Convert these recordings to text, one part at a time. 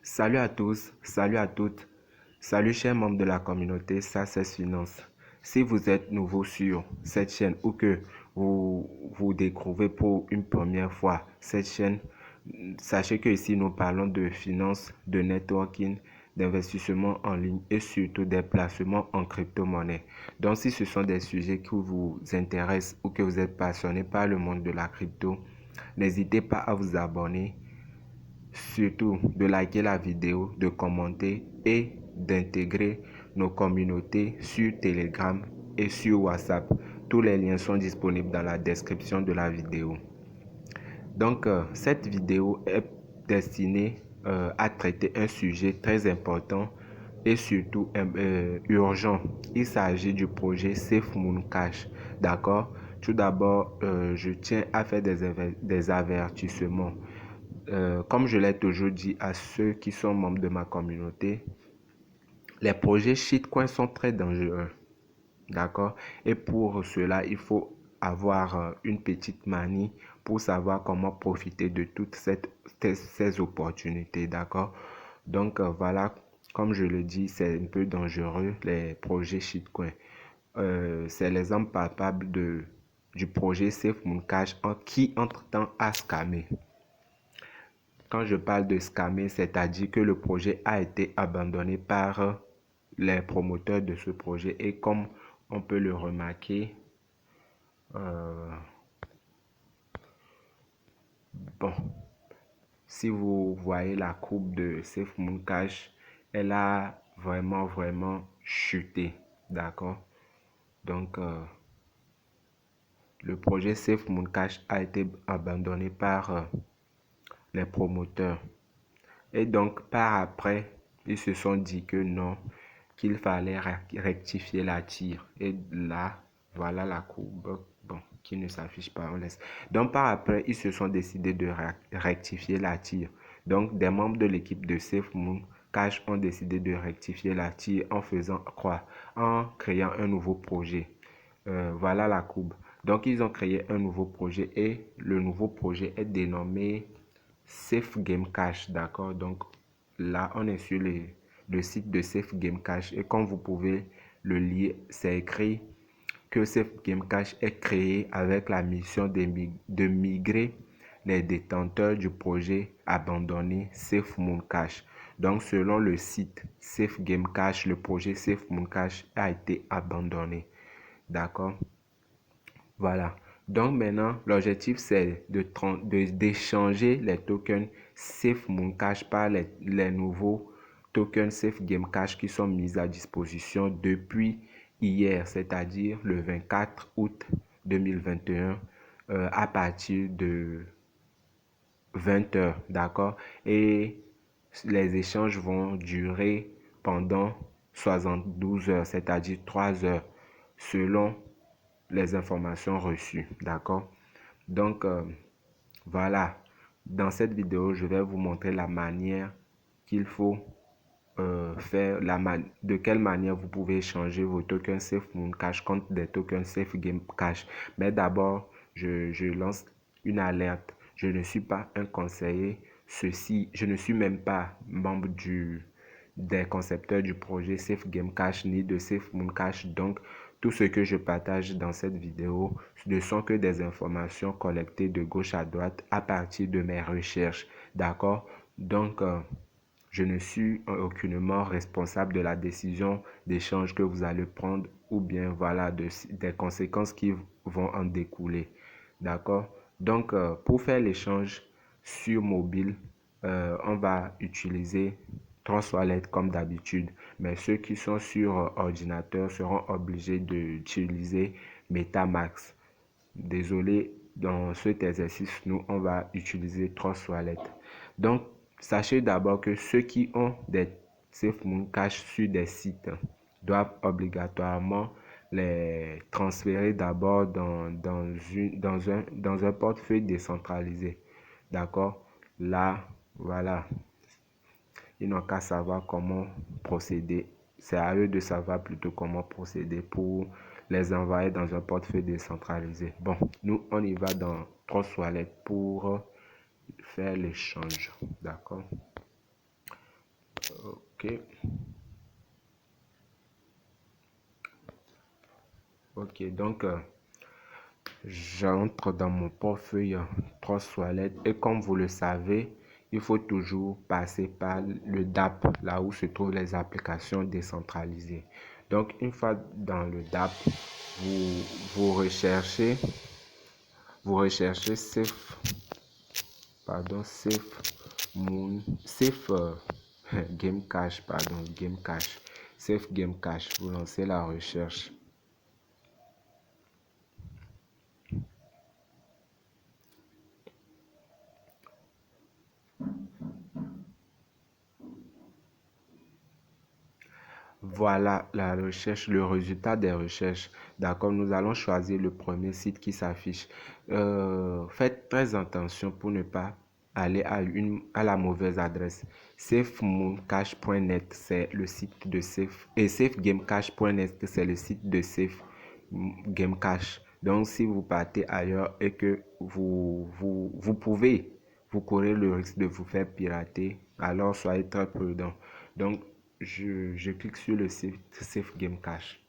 Salut à tous, salut à toutes, salut chers membres de la communauté SACES Finance. Si vous êtes nouveau sur cette chaîne ou que vous découvrez pour une première fois cette chaîne, sachez que ici nous parlons de finance, de networking, d'investissement en ligne et surtout des placements en crypto-monnaie. Donc si ce sont des sujets qui vous intéressent ou que vous êtes passionné par le monde de la crypto, n'hésitez pas à vous abonner. Surtout de liker la vidéo, de commenter et d'intégrer nos communautés sur Telegram et sur WhatsApp. Tous les liens sont disponibles dans la description de la vidéo. Donc, cette vidéo est destinée à traiter un sujet très important et surtout urgent. Il s'agit du projet SafeMoon Cash. D'accord? Tout d'abord, je tiens à faire des avertissements. Comme je l'ai toujours dit à ceux qui sont membres de ma communauté, les projets shitcoin sont très dangereux. D'accord? Et pour cela, il faut avoir une petite manie pour savoir comment profiter de toutes ces opportunités. D'accord? Donc, voilà, comme je le dis, c'est un peu dangereux, les projets shitcoin. C'est l'exemple palpable du projet SafeMoon Cash qui, entre-temps, a scammé. Quand je parle de scammer, c'est-à-dire que le projet a été abandonné par les promoteurs de ce projet et comme on peut le remarquer, euh, bon, si vous voyez la courbe de SafeMoon Cash, elle a vraiment chuté, d'accord? Donc, le projet SafeMoon Cash a été abandonné par les promoteurs. Et donc, par après, ils se sont dit que non, qu'il fallait rectifier la tire. Et là, voilà la courbe, bon, qui ne s'affiche pas, on laisse. Donc, par après, ils se sont décidés de rectifier la tire. Donc, des membres de l'équipe de SafeMoon Cash ont décidé de rectifier la tire en faisant quoi? En créant un nouveau projet. Voilà la courbe. Donc, ils ont créé un nouveau projet et le nouveau projet est dénommé Safe Game Cash, d'accord? Donc là, on est sur le site de Safe Game Cash et comme vous pouvez le lire, c'est écrit que Safe Game Cash est créé avec la mission de migrer les détenteurs du projet abandonné SafeMoon Cash. Donc, selon le site Safe Game Cash, le projet SafeMoon Cash a été abandonné. D'accord? Voilà. Donc maintenant, l'objectif c'est d'échanger les tokens SafeMoon Cash par les nouveaux tokens Safe Game Cash qui sont mis à disposition depuis hier, c'est-à-dire le 24 août 2021 à partir de 20 heures, d'accord? Et les échanges vont durer pendant 72 heures, c'est-à-dire 3 heures, selon les informations reçues, d'accord? Donc, voilà. Dans cette vidéo, je vais vous montrer la manière qu'il faut faire, de quelle manière vous pouvez changer vos tokens SafeMoon Cash contre des tokens Safe Game Cash. Mais d'abord, je lance une alerte. Je ne suis pas un conseiller. Je ne suis même pas membre des concepteurs du projet Safe Game Cash ni de SafeMoon Cash. Donc, tout ce que je partage dans cette vidéo ne sont que des informations collectées de gauche à droite à partir de mes recherches. D'accord? Donc, je ne suis aucunement responsable de la décision d'échange que vous allez prendre ou bien voilà des conséquences qui vont en découler. D'accord? Donc, pour faire l'échange sur mobile, on va utiliser Trust comme d'habitude. Mais ceux qui sont sur ordinateur seront obligés d'utiliser MetaMask. Désolé, dans cet exercice, nous, on va utiliser Trust Wallet. Donc, sachez d'abord que ceux qui ont des SafeMoon Cash sur des sites doivent obligatoirement les transférer d'abord dans un portefeuille décentralisé. D'accord? Là, voilà. Ils n'ont qu'à savoir comment procéder. C'est à eux de savoir plutôt comment procéder pour les envoyer dans un portefeuille décentralisé. Bon, nous, on y va dans Trust Wallet pour faire l'échange. D'accord? Ok. Ok, donc j'entre dans mon portefeuille Trust Wallet et comme vous le savez, il faut toujours passer par le DApp, là où se trouvent les applications décentralisées. Donc, une fois dans le DApp, vous, vous recherchez Safe, pardon, Safe Moon, Safe Game Cash, pardon, Game Cash, Safe Game Cash. Vous lancez la recherche. Voilà la recherche, le résultat des recherches. D'accord, nous allons choisir le premier site qui s'affiche. Faites très attention pour ne pas aller à la mauvaise adresse. SafeMoonCash.net, c'est le site de Safe. Et SafeGameCash.net, c'est le site de Safe Game Cash. Donc, si vous partez ailleurs et que vous pouvez, vous courez le risque de vous faire pirater, alors soyez très prudent. Donc, je clique sur le site Safe Game Cash.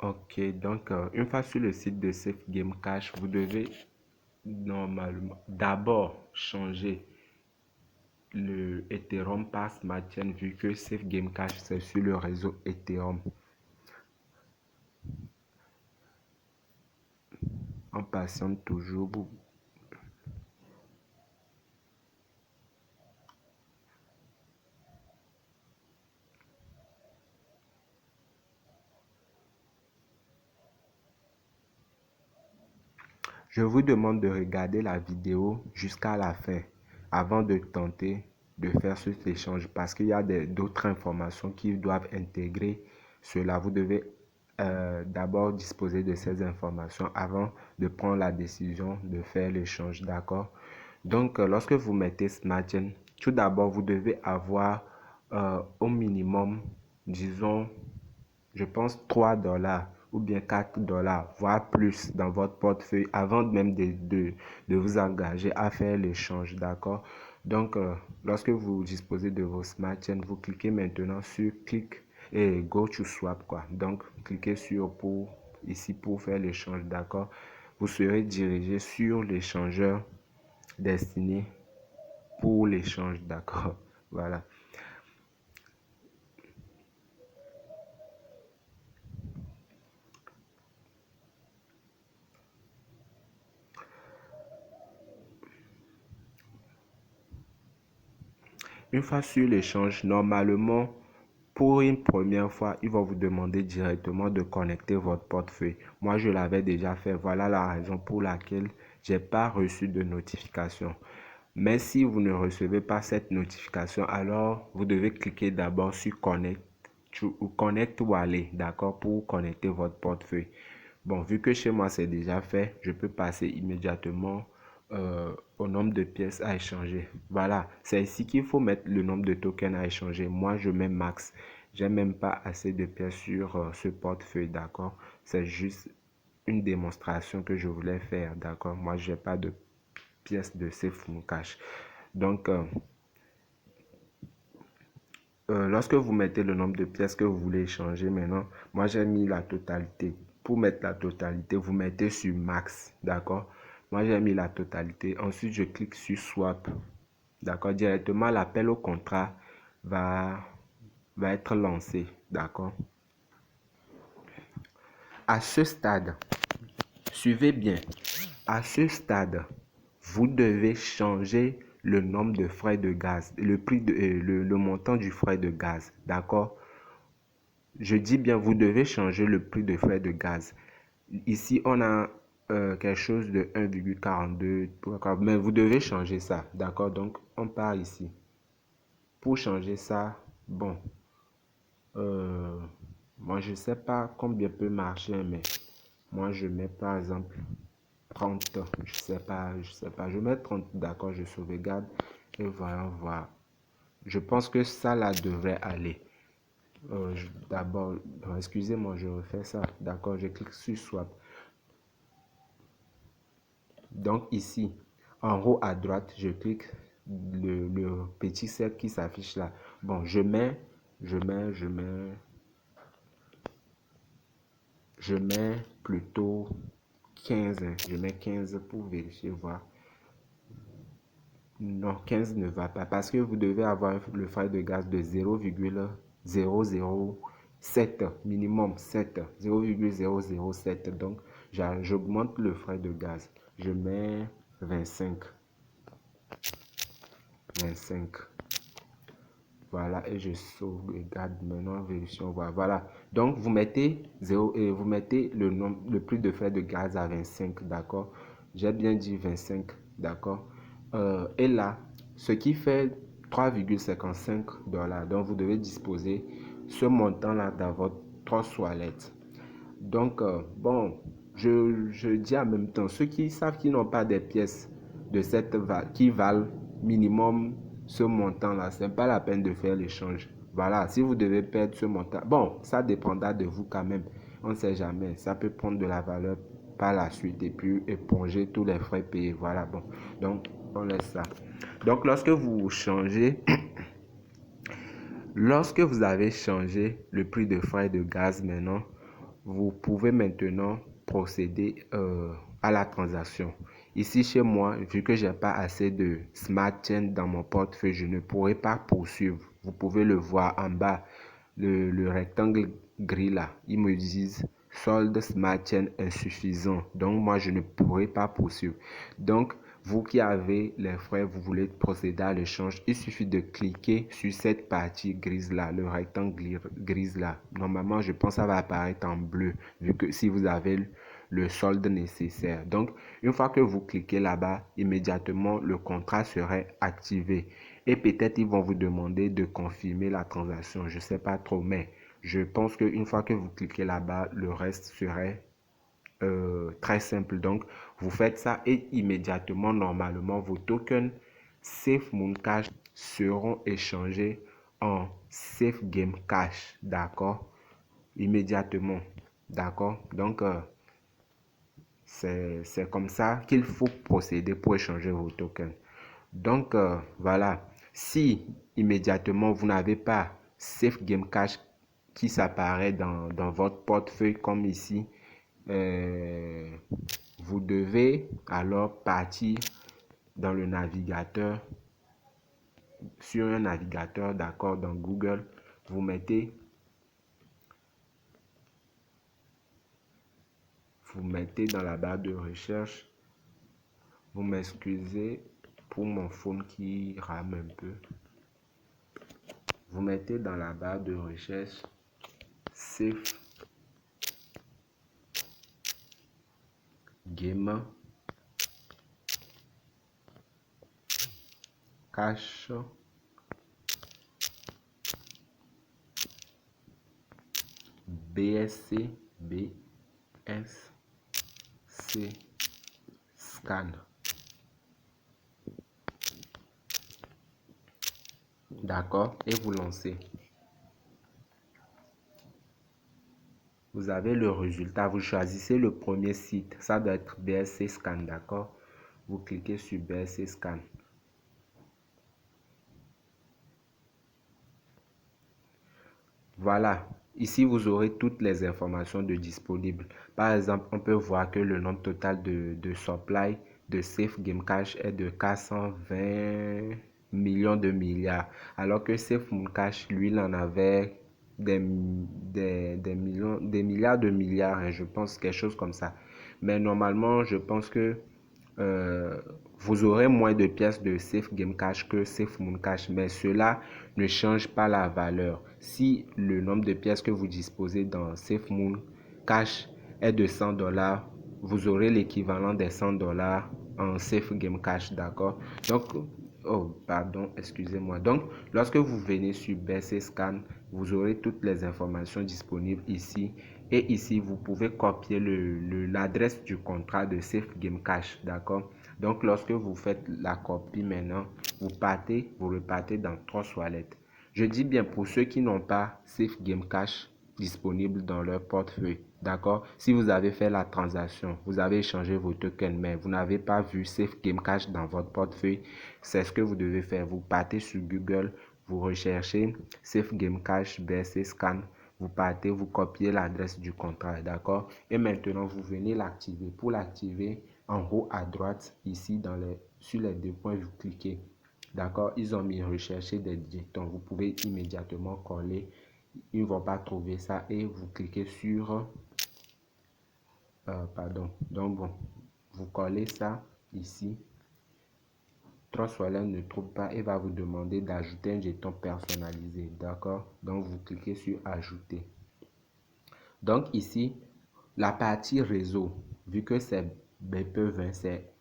Ok, donc une fois sur le site de Safe Game Cash, vous devez normalement d'abord changer le Ethereum par Smart Chain vu que Safe Game Cash c'est sur le réseau Ethereum. On patiente toujours. Je vous demande de regarder la vidéo jusqu'à la fin avant de tenter de faire cet échange parce qu'il y a d'autres informations qui doivent intégrer cela. Vous devez d'abord disposer de ces informations avant de prendre la décision de faire l'échange, d'accord? Donc, lorsque vous mettez Smart Chain, tout d'abord, vous devez avoir au minimum, disons, je pense 3 dollars ou bien 4 dollars, voire plus dans votre portefeuille avant même de vous engager à faire l'échange, d'accord? Donc, lorsque vous disposez de vos Smart Chain, vous cliquez maintenant sur clic et Go to Swap, quoi. Donc, cliquez sur ici pour faire l'échange, d'accord? Vous serez dirigé sur l'échangeur destiné pour l'échange, d'accord? Voilà. Une fois sur l'échange, normalement, pour une première fois, il va vous demander directement de connecter votre portefeuille. Moi, je l'avais déjà fait. Voilà la raison pour laquelle j'ai pas reçu de notification. Mais si vous ne recevez pas cette notification, alors vous devez cliquer d'abord sur Connect Wallet, d'accord, pour connecter votre portefeuille. Bon, vu que chez moi c'est déjà fait, je peux passer immédiatement au nombre de pièces à échanger. Voilà, c'est ici qu'il faut mettre le nombre de tokens à échanger. Moi, je mets max. J'ai même pas assez de pièces sur ce portefeuille, d'accord? C'est juste une démonstration que je voulais faire, d'accord? Moi, j'ai pas de pièces de Safe Cash. Donc, lorsque vous mettez le nombre de pièces que vous voulez échanger maintenant, moi j'ai mis la totalité. Pour mettre la totalité, vous mettez sur max, d'accord? Moi j'ai mis la totalité. Ensuite, je clique sur swap, d'accord? Directement, l'appel au contrat va, va être lancé, d'accord? À ce stade, suivez bien, à ce stade, vous devez changer le nombre de frais de gaz, le prix le montant du frais de gaz, d'accord? Je dis bien, vous devez changer le prix de frais de gaz. Ici, on a quelque chose de 1,42, mais vous devez changer ça, d'accord? Donc, on part ici. Pour changer ça, bon, euh, moi, je ne sais pas combien peut marcher, mais Moi, je mets par exemple 30, je sais pas, je mets 30, d'accord, je sauvegarde et voyons voir. Je pense que ça là devrait aller. D'abord, excusez-moi, je refais ça, d'accord, je clique sur Swap. Donc ici, en haut à droite, je clique le petit cercle qui s'affiche là. Bon, je mets plutôt 15, hein. Je mets 15 pour vérifier, voir. Non, 15 ne va pas parce que vous devez avoir le frais de gaz de 0,007 minimum 7, 0,007. Donc, j'augmente le frais de gaz. Je mets 25. 25. Voilà, et je sauvegarde maintenant, vérifions, voilà. Donc, vous mettez 0 et vous mettez le prix de frais de gaz à 25, d'accord? J'ai bien dit 25, d'accord? Et là, ce qui fait 3,55 $. Donc, vous devez disposer ce montant-là dans votre wallet. Donc, bon, je dis en même temps, ceux qui savent qu'ils n'ont pas des pièces de cette qui valent minimum ce montant-là, ce n'est pas la peine de faire l'échange. Voilà, si vous devez perdre ce montant, bon, ça dépendra de vous quand même. On ne sait jamais, ça peut prendre de la valeur par la suite et puis éponger tous les frais payés. Voilà, bon, donc on laisse ça. Donc, lorsque vous avez changé le prix de frais de gaz maintenant, vous pouvez maintenant procéder à la transaction. Ici chez moi, vu que j'ai pas assez de Smart Chain dans mon portefeuille, je ne pourrai pas poursuivre. Vous pouvez le voir en bas, le rectangle gris là. Ils me disent solde Smart Chain insuffisant. Donc moi, je ne pourrai pas poursuivre. Donc, vous qui avez les frais, vous voulez procéder à l'échange, il suffit de cliquer sur cette partie grise là, le rectangle grise là. Normalement, je pense que ça va apparaître en bleu, vu que si vous avez le solde nécessaire. Donc, une fois que vous cliquez là-bas, immédiatement, le contrat serait activé. Et peut-être ils vont vous demander de confirmer la transaction. Je ne sais pas trop, mais je pense qu'une fois que vous cliquez là-bas, le reste serait très simple. Donc, vous faites ça et immédiatement, normalement, vos tokens Safe Moon Cash seront échangés en Safe Game Cash. D'accord? Immédiatement. D'accord? Donc, c'est comme ça qu'il faut procéder pour échanger vos tokens. Donc, voilà. Si immédiatement vous n'avez pas Safe Game Cash qui s'apparaît dans votre portefeuille comme ici, euh, vous devez alors partir dans le navigateur, sur un navigateur, d'accord, dans Google, vous mettez dans la barre de recherche, vous m'excusez pour mon phone qui rame un peu, vous mettez dans la barre de recherche Safe Game Cash BSC Scan. D'accord? Et vous lancez. Vous avez le résultat. Vous choisissez le premier site. Ça doit être BSC Scan. D'accord? Vous cliquez sur BSC Scan. Voilà. Ici, vous aurez toutes les informations disponibles. Par exemple, on peut voir que le nombre total de supply de Safe Game Cash est de 420 millions de milliards. Alors que Safe Moon Cash, lui, il en avait des millions, des milliards de milliards, hein, je pense, quelque chose comme ça. Mais normalement, je pense que euh, vous aurez moins de pièces de Safe Game Cash que Safe Moon Cash, mais cela ne change pas la valeur. Si le nombre de pièces que vous disposez dans Safe Moon Cash est de 100 $, vous aurez l'équivalent des 100 $ en Safe Game Cash, d'accord? Donc, oh, pardon, excusez-moi. Donc, lorsque vous venez sur BSC Scan, vous aurez toutes les informations disponibles ici Et ici, vous pouvez copier l'adresse du contrat de Safe Game Cash, d'accord? Donc, lorsque vous faites la copie maintenant, vous repartez dans Trust Wallet. Je dis bien pour ceux qui n'ont pas Safe Game Cash disponible dans leur portefeuille, d'accord? Si vous avez fait la transaction, vous avez échangé vos tokens, mais vous n'avez pas vu Safe Game Cash dans votre portefeuille, c'est ce que vous devez faire. Vous partez sur Google, vous recherchez Safe Game Cash BSC Scan, vous partez, vous copiez l'adresse du contrat, d'accord? Et maintenant, vous venez l'activer. Pour l'activer, en haut à droite, ici, sur les deux points, vous cliquez. D'accord? Ils ont mis rechercher des jetons. Vous pouvez immédiatement coller. Ils ne vont pas trouver ça et vous cliquez sur... pardon. Donc, bon, vous collez ça ici. Trust Wallet ne trouve pas et va vous demander d'ajouter un jeton personnalisé. D'accord? Donc, vous cliquez sur ajouter. Donc ici, la partie réseau, vu que c'est BP20, c'est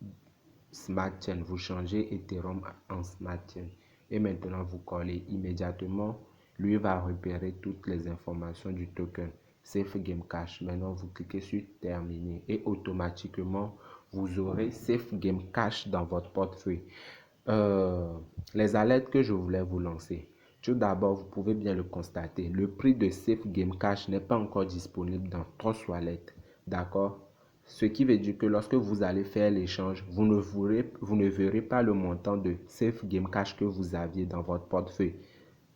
Smart Chain, vous changez Ethereum en Smart Chain. Et maintenant, vous collez immédiatement. Lui va repérer toutes les informations du token Safe Game Cash. Maintenant, vous cliquez sur terminer et automatiquement, vous aurez Safe Game Cash dans votre portefeuille. Les alertes que je voulais vous lancer. Tout d'abord, vous pouvez bien le constater, le prix de Safe Game Cash n'est pas encore disponible dans Trust Wallet. D'accord? Ce qui veut dire que lorsque vous allez faire l'échange, vous ne verrez pas le montant de Safe Game Cash que vous aviez dans votre portefeuille.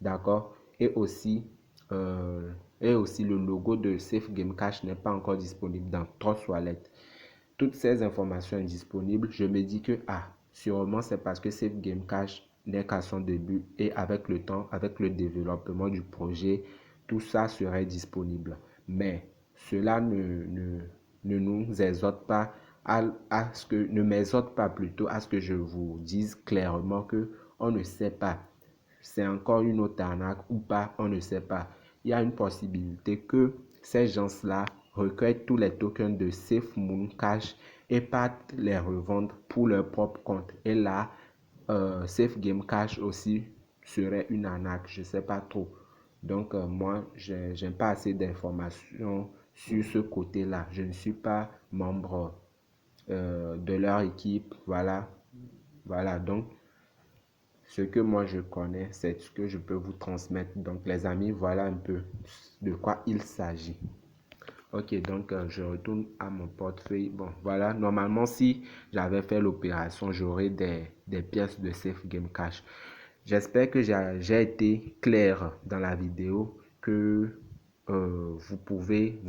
D'accord? Et aussi, le logo de Safe Game Cash n'est pas encore disponible dans Trust Wallet. Toutes ces informations disponibles, je me dis que sûrement c'est parce que Safe Game Cash n'est qu'à son début et avec le temps, avec le développement du projet, tout ça serait disponible. Mais cela ne nous exhorte pas ne m'exhorte pas plutôt à ce que je vous dise clairement que on ne sait pas. C'est encore une autre arnaque ou pas, on ne sait pas. Il y a une possibilité que ces gens-là recueillent tous les tokens de Safe Moon Cash et partent les revendre pour leur propre compte. Et là, Safe Game Cash aussi serait une arnaque, je ne sais pas trop. Donc, moi, je n'ai pas assez d'informations sur ce côté-là. Je ne suis pas membre de leur équipe. Voilà. Voilà. Donc, ce que moi je connais, c'est ce que je peux vous transmettre. Donc, les amis, voilà un peu de quoi il s'agit. Ok, donc je retourne à mon portefeuille. Bon, voilà. Normalement, si j'avais fait l'opération, j'aurais des pièces de Safe Game Cash. J'espère que j'ai été clair dans la vidéo, que vous pouvez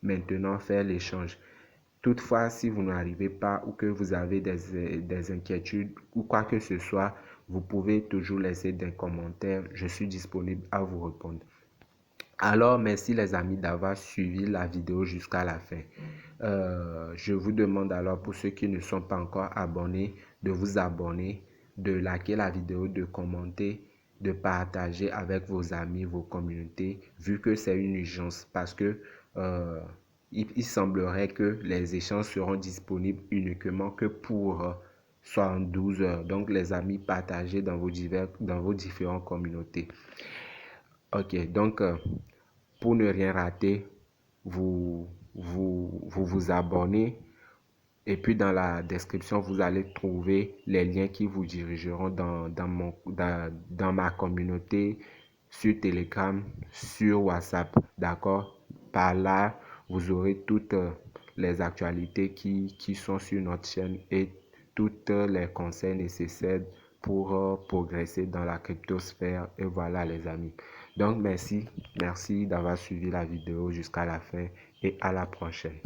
maintenant faire l'échange. Toutefois, si vous n'arrivez pas ou que vous avez des inquiétudes ou quoi que ce soit, vous pouvez toujours laisser des commentaires. Je suis disponible à vous répondre. Alors, merci les amis d'avoir suivi la vidéo jusqu'à la fin. Je vous demande alors, pour ceux qui ne sont pas encore abonnés, de vous abonner, de liker la vidéo, de commenter, de partager avec vos amis, vos communautés, vu que c'est une urgence, parce que il semblerait que les échanges seront disponibles uniquement que pour 72 heures. Donc, les amis, partagez dans vos différentes communautés. Ok, donc pour ne rien rater, vous abonnez et puis dans la description, vous allez trouver les liens qui vous dirigeront dans ma communauté, sur Telegram, sur WhatsApp, d'accord? Par là, vous aurez toutes les actualités qui sont sur notre chaîne et toutes les conseils nécessaires pour progresser dans la cryptosphère. Et voilà les amis. Donc merci d'avoir suivi la vidéo jusqu'à la fin et à la prochaine.